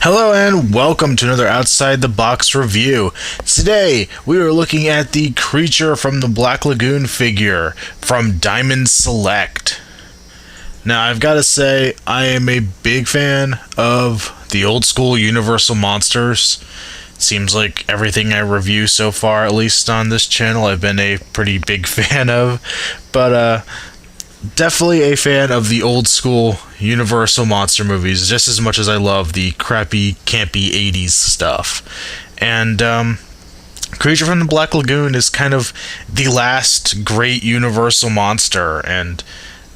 Hello and welcome to another Outside the Box review. Today we are looking at the Creature from the Black Lagoon figure from Diamond Select. Now I've got to say I am a big fan of the old school Universal monsters. Seems like everything I review so far, at least on this channel, I've been a pretty big fan of. But definitely a fan of the old school Universal monster movies, just as much as I love the crappy, campy 80s stuff. And Creature from the Black Lagoon is kind of the last great Universal monster, and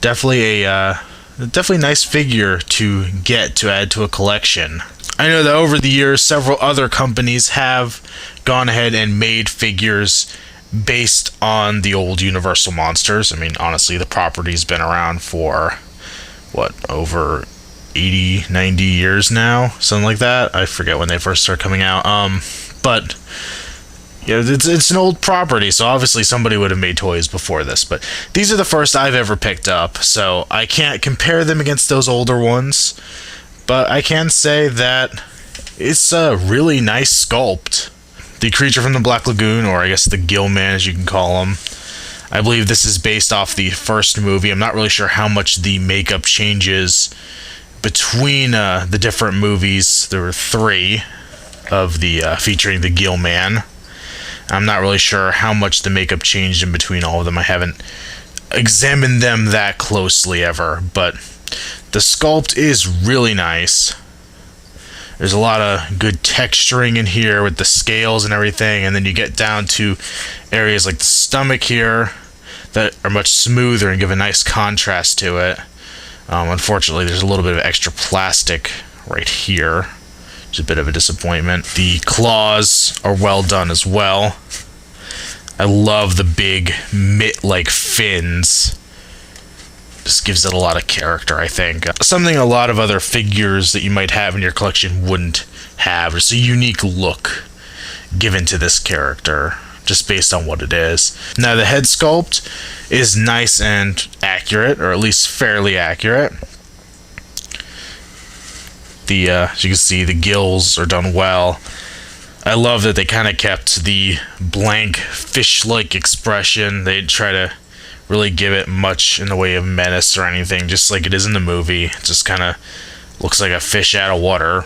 definitely a definitely nice figure to get to add to a collection. I know that over the years, several other companies have gone ahead and made figures based on the old Universal monsters. I mean, honestly, the property's been around for, over 80, 90 years now? Something like that. I forget when they first started coming out. But yeah, it's an old property, so obviously somebody would have made toys before this. But these are the first I've ever picked up, so I can't compare them against those older ones. But I can say that it's a really nice sculpt. The Creature from the Black Lagoon, or I guess the Gill Man as you can call him. I believe this is based off the first movie. I'm not really sure how much the makeup changes between the different movies. There were 3 of the featuring the Gill Man. I'm not really sure how much the makeup changed in between all of them. I haven't examined them that closely ever, but the sculpt is really nice. There's a lot of good texturing in here with the scales and everything, and then you get down to areas like the stomach here that are much smoother and give a nice contrast to it. Unfortunately, there's a little bit of extra plastic right here, which is a bit of a disappointment. The claws are well done as well. I love the big mitt-like fins. Just gives it a lot of character, I think. Something a lot of other figures that you might have in your collection wouldn't have. Just a unique look given to this character, just based on what it is. Now, the head sculpt is nice and accurate, or at least fairly accurate. As you can see, the gills are done well. I love that they kind of kept the blank fish-like expression. They try to really give it much in the way of menace or anything, just like it is in the movie. It just kind of looks like a fish out of water,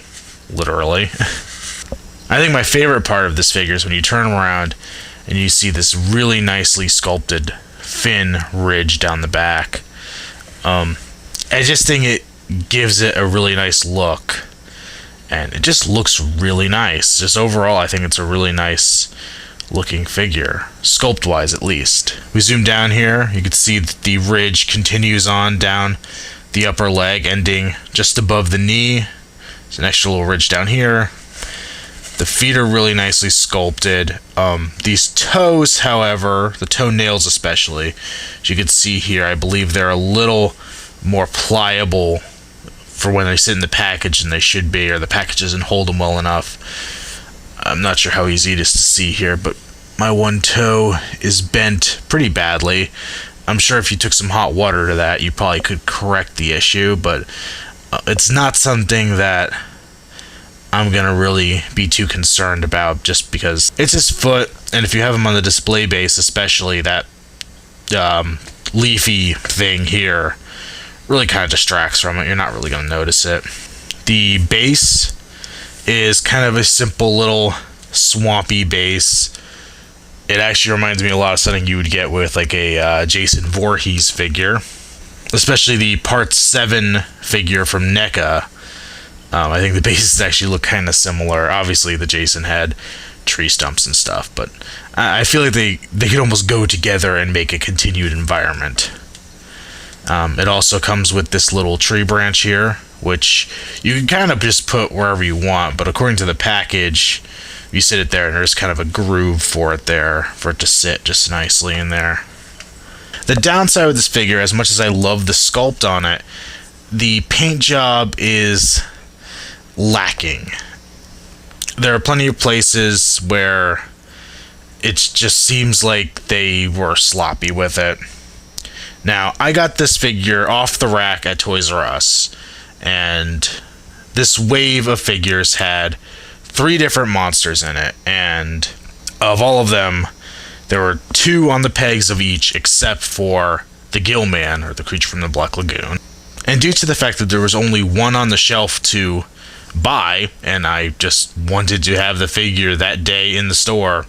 literally. I think my favorite part of this figure is when you turn around and you see this really nicely sculpted fin ridge down the back. I just think it gives it a really nice look, and it just looks really nice. Just overall, I think it's a really nice looking figure, sculpt wise at least. We zoom down here, you can see that the ridge continues on down the upper leg, ending just above the knee. There's an extra little ridge down here. The feet are really nicely sculpted. These toes, however, the toenails especially, as you can see here, I believe they're a little more pliable for when they sit in the package than they should be, or the package doesn't hold them well enough. I'm not sure how easy it is to see here, but my one toe is bent pretty badly. I'm sure if you took some hot water to that, you probably could correct the issue, but it's not something that I'm going to really be too concerned about, just because it's his foot, and if you have him on the display base, especially, that leafy thing here really kind of distracts from it. You're not really going to notice it. The base is kind of a simple little swampy base. It actually reminds me a lot of something you would get with like a Jason Voorhees figure, especially the Part 7 figure from NECA. I think the bases actually look kind of similar. Obviously, the Jason had tree stumps and stuff, but I feel like they could almost go together and make a continued environment. It also comes with this little tree branch here, which you can kind of just put wherever you want, but according to the package, you sit it there and there's kind of a groove for it there, for it to sit just nicely in there. The downside with this figure, as much as I love the sculpt on it, the paint job is lacking. There are plenty of places where it just seems like they were sloppy with it. Now, I got this figure off the rack at Toys R Us, and this wave of figures had 3 different monsters in it, and of all of them, there were 2 on the pegs of each, except for the Gill Man, or the creature from the Black Lagoon. And due to the fact that there was only 1 on the shelf to buy, and I just wanted to have the figure that day in the store,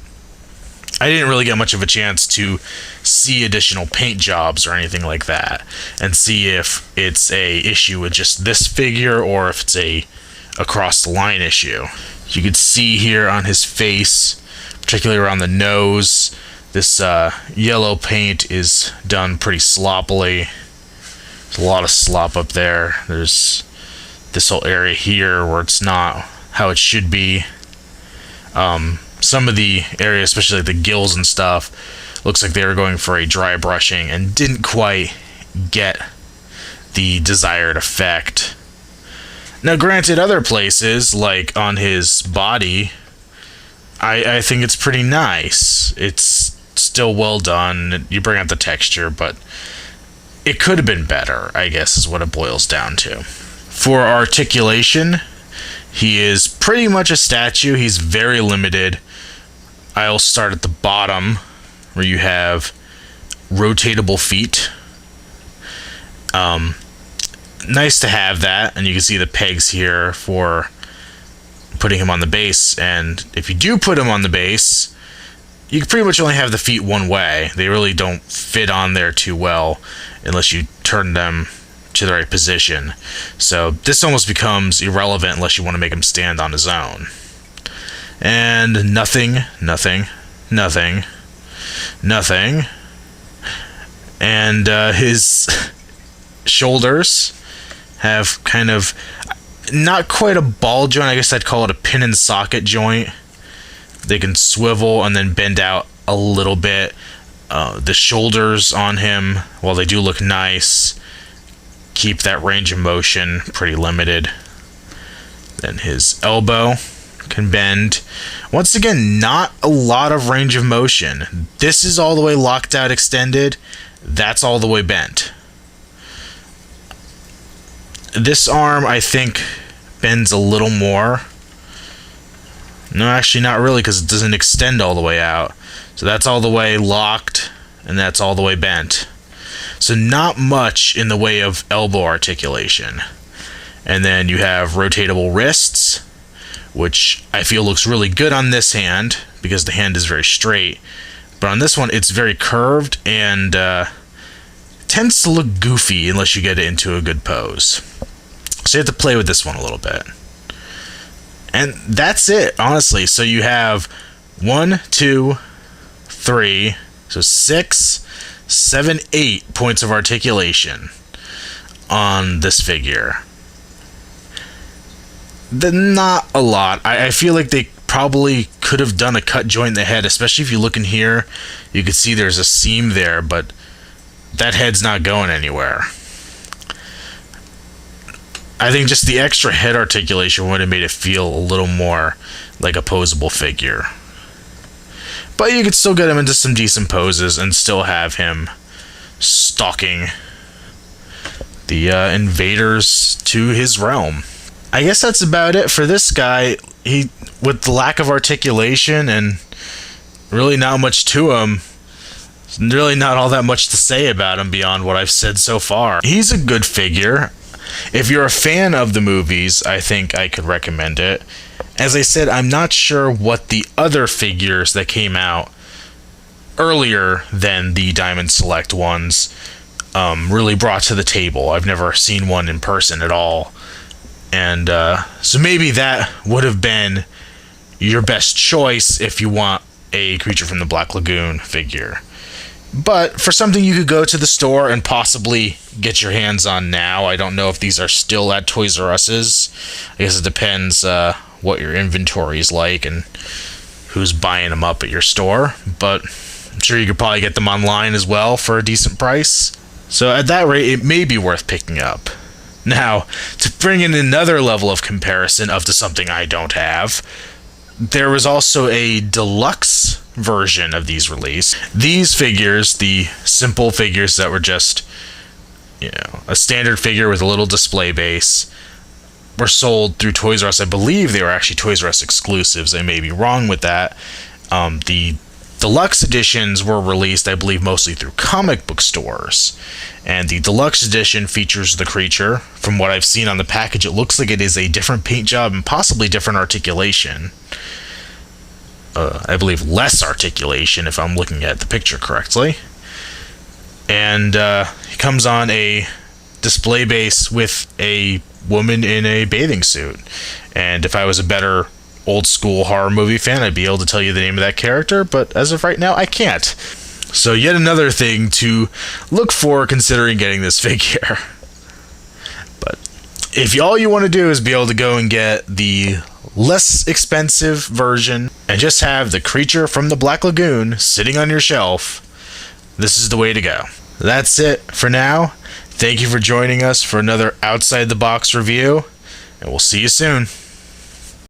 I didn't really get much of a chance to see additional paint jobs or anything like that, and see if it's a issue with just this figure or if it's a across the line issue. You could see here on his face, particularly around the nose, this yellow paint is done pretty sloppily. There's a lot of slop up there. There's this whole area here where it's not how it should be. Some of the areas, especially like the gills and stuff, looks like they were going for a dry brushing and didn't quite get the desired effect. Now, granted, other places, like on his body, I think it's pretty nice. It's still well done. You bring out the texture, but it could have been better, I guess, is what it boils down to. For articulation, he is pretty much a statue. He's very limited. I'll start at the bottom, where you have rotatable feet. Nice to have that, and you can see the pegs here for putting him on the base. And if you do put him on the base, you can pretty much only have the feet one way. They really don't fit on there too well unless you turn them to the right position. So this almost becomes irrelevant unless you want to make him stand on his own. And nothing. And his shoulders have kind of not quite a ball joint. I guess I'd call it a pin and socket joint. They can swivel and then bend out a little bit. The shoulders on him, while they do look nice, keep that range of motion pretty limited. Then his elbow can bend. Once again, not a lot of range of motion. This is all the way locked out, extended. That's all the way bent. This arm, I think, bends a little more. No, actually not really, because it doesn't extend all the way out. So that's all the way locked, and that's all the way bent. So not much in the way of elbow articulation. And then you have rotatable wrists, which I feel looks really good on this hand, because the hand is very straight. But on this one, it's very curved, and tends to look goofy unless you get it into a good pose. So you have to play with this one a little bit. And that's it, honestly. So you have 1, 2, 3, so 6, 7, 8 points of articulation on this figure. Not a lot. I feel like they probably could have done a cut joint in the head, especially if you look in here. You can see there's a seam there, but that head's not going anywhere. I think just the extra head articulation would have made it feel a little more like a posable figure. But you could still get him into some decent poses and still have him stalking the invaders to his realm. I guess that's about it for this guy. He, with the lack of articulation and really not much to him, really not all that much to say about him beyond what I've said so far. He's a good figure. If you're a fan of the movies, I think I could recommend it. As I said, I'm not sure what the other figures that came out earlier than the Diamond Select ones really brought to the table. I've never seen one in person at all. And so maybe that would have been your best choice if you want a Creature from the Black Lagoon figure. But for something you could go to the store and possibly get your hands on now, I don't know if these are still at Toys R Us's. I guess it depends what your inventory is like and who's buying them up at your store. But I'm sure you could probably get them online as well for a decent price. So at that rate, it may be worth picking up. Now, to bring in another level of comparison to something I don't have, there was also a deluxe version of these released. These figures, the simple figures that were just, a standard figure with a little display base, were sold through Toys R Us. I believe they were actually Toys R Us exclusives. I may be wrong with that. The Deluxe Editions were released, I believe, mostly through comic book stores. And the Deluxe Edition features the creature. From what I've seen on the package, it looks like it is a different paint job and possibly different articulation. I believe less articulation, if I'm looking at the picture correctly. And it comes on a display base with a woman in a bathing suit. And if I was a better old school horror movie fan, I'd be able to tell you the name of that character, but as of right now, I can't. So yet another thing to look for considering getting this figure. But if all you want to do is be able to go and get the less expensive version and just have the creature from the Black Lagoon sitting on your shelf, this is the way to go. That's it for now. Thank you for joining us for another Outside the Box review, and we'll see you soon.